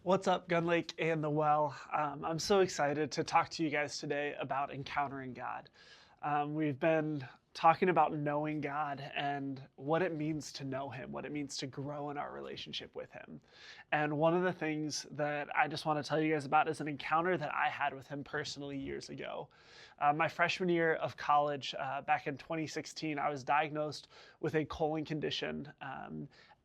What's up, Gun Lake and the Well? I'm so excited to talk to you guys today about encountering God. We've been talking about knowing God and what it means to know Him, what it means to grow in our relationship with Him. And one of the things that I just want to tell you guys about is an encounter that I had with Him personally years ago. My freshman year of college, back in 2016, I was diagnosed with a colon condition.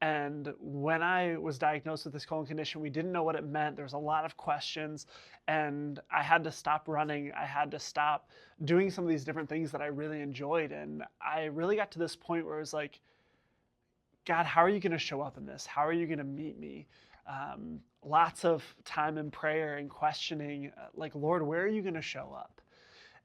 And when I was diagnosed with this colon condition, we didn't know what it meant. There was a lot of questions, and I had to stop running. I had to stop doing some of these different things that I really enjoyed. And I really got to this point where it was like, God, how are you going to show up in this? How are you going to meet me? Lots of time in prayer and questioning, like, Lord, where are you going to show up?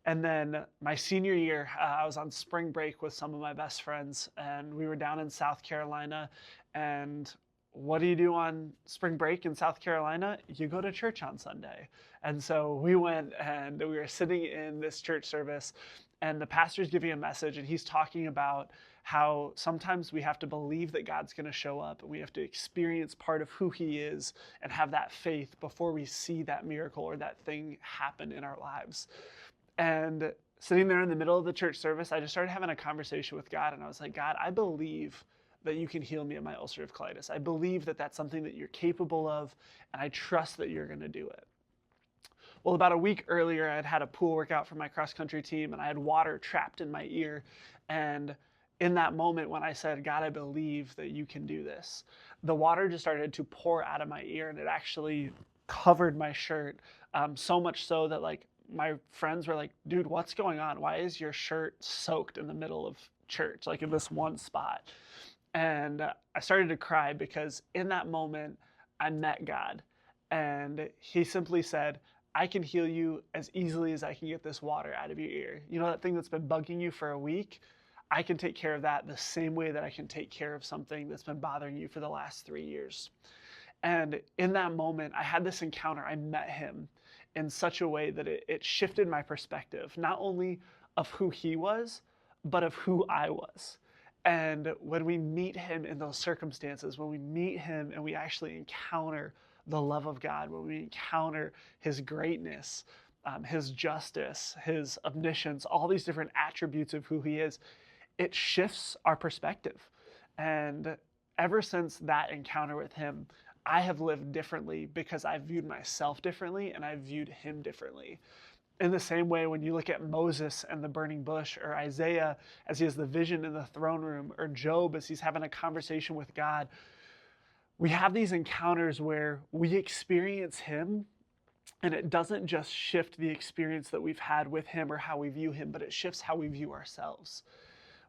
And then my senior year, I was on spring break with some of my best friends, and we were down in South Carolina. And what do you do on spring break in South Carolina? You go to church on Sunday. And so we went and we were sitting in this church service, and the pastor's giving a message, and he's talking about how sometimes we have to believe that God's going to show up, and we have to experience part of who He is and have that faith before we see that miracle or that thing happen in our lives. And sitting there in the middle of the church service, I just started having a conversation with God. And I was like, God, I believe that you can heal me of my ulcerative colitis. I believe that that's something that you're capable of, and I trust that you're going to do it. Well, about a week earlier, I had had a pool workout for my cross country team, and I had water trapped in my ear. And in that moment, when I said, God, I believe that you can do this, the water just started to pour out of my ear, and it actually covered my shirt, so much so that, like, my friends were like, dude, what's going on? Why is your shirt soaked in the middle of church, like in this one spot? And I started to cry because in that moment, I met God. And He simply said, I can heal you as easily as I can get this water out of your ear. You know, that thing that's been bugging you for a week? I can take care of that the same way that I can take care of something that's been bothering you for the last 3 years. And in that moment, I had this encounter. I met Him in such a way that it shifted my perspective, not only of who He was, but of who I was. And when we meet Him in those circumstances, when we meet Him and we actually encounter the love of God, when we encounter His greatness, His justice, His omniscience, all these different attributes of who He is, it shifts our perspective. And ever since that encounter with Him, I have lived differently because I've viewed myself differently and I've viewed Him differently. In the same way, when you look at Moses and the burning bush, or Isaiah as he has the vision in the throne room, or Job as he's having a conversation with God, we have these encounters where we experience Him, and it doesn't just shift the experience that we've had with Him or how we view Him, but it shifts how we view ourselves.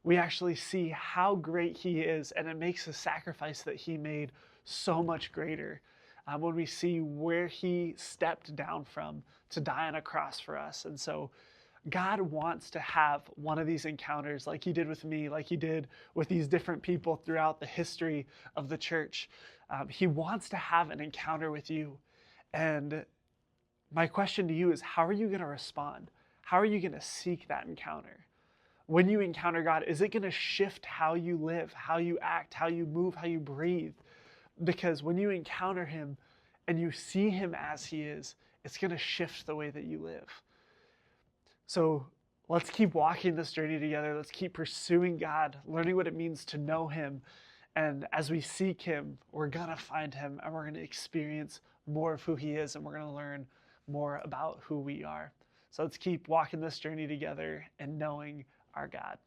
We actually see how great He is, and it makes the sacrifice that He made so much greater. When we see where He stepped down from to die on a cross for us. And so God wants to have one of these encounters like He did with me, like He did with these different people throughout the history of the church. He wants to have an encounter with you. And my question to you is, how are you going to respond? How are you going to seek that encounter? When you encounter God, is it going to shift how you live, how you act, how you move, how you breathe? Because when you encounter Him and you see Him as He is, it's going to shift the way that you live. So let's keep walking this journey together. Let's keep pursuing God, learning what it means to know Him. And as we seek Him, we're going to find Him, and we're going to experience more of who He is, and we're going to learn more about who we are. So let's keep walking this journey together and knowing our God.